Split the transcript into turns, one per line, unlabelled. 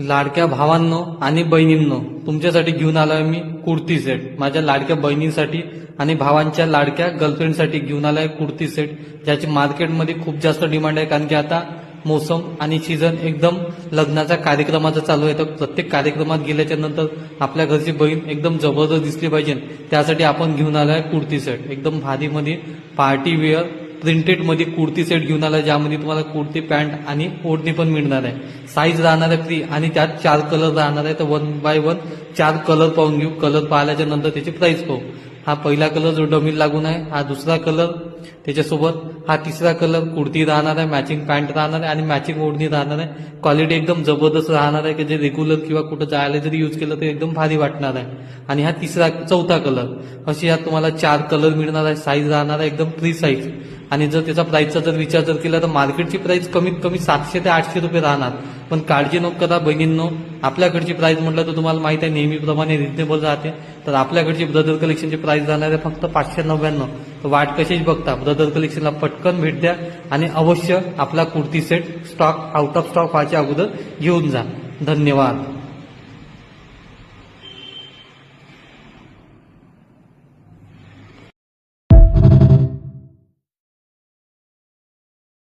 लाडक्या भावांनो आणि बहिणींनो, तुमच्यासाठी घेऊन आलोय मी कुर्ती सेट. माझ्या लाडक्या बहिणींसाठी आणि भावांच्या लाडक्या गर्लफ्रेंडसाठी घेऊन आलोय कुर्ती सेट, ज्याची मार्केटमध्ये खूप जास्त डिमांड आहे. कारण की आता मोसम आणि सीझन एकदम लग्नाचा कार्यक्रमाचा चालू आहे. तर प्रत्येक कार्यक्रमात गेल्याच्या नंतर आपल्या घरची बहीण एकदम जबरदस्त दिसली पाहिजे, त्यासाठी आपण घेऊन आलोय कुर्ती सेट. एकदम भारीमध्ये पार्टी वेअर प्रिंटेड मध्ये कुर्ती सेट घेऊन आला, ज्यामध्ये तुम्हाला कुर्ती पॅन्ट आणि ओढणी पण मिळणार आहे. साईज राहणार आहे फ्री आणि त्यात 4 कलर राहणार आहे. तर 1 बाय 1 4 कलर पाहून घेऊ. कलर पाहिल्याच्या नंतर त्याची प्राइस पाहू. हा पहिला कलर जो डमील लागून आहे, हा दुसरा कलर, त्याच्यासोबत हा तिसरा कलर. कुर्ती राहणार आहे, मॅचिंग पॅन्ट राहणार आहे आणि मॅचिंग ओढणी राहणार आहे. क्वालिटी एकदम जबरदस्त राहणार आहे की जे रेग्युलर किंवा कुठं जायला जरी यूज केलं तर एकदम भारी वाटणार आहे. आणि हा चौथा कलर. अशी यात तुम्हाला 4 कलर मिळणार आहे. साईज राहणार आहे एकदम फ्री साईज. आणि जर त्याचा प्राइसचा जर विचार केला तर मार्केटची प्राइस कमीत कमी 700 ते 800 रुपये राहणार. पण काळजी नको करा बहिणींनो, आपल्याकडची प्राइस म्हटलं तर तुम्हाला माहिती आहे नेहमीप्रमाणे रिजनेबल राहते. तर आपल्याकडची ब्रदर कलेक्शनची प्राइस जाणार आहे फक्त 599. तर वाट कशीच बघता, ब्रदर कलेक्शनला पटकन भेट द्या आणि अवश्य आपला kurti set out of stock व्हायच्या अगोदर घेऊन जा. धन्यवाद.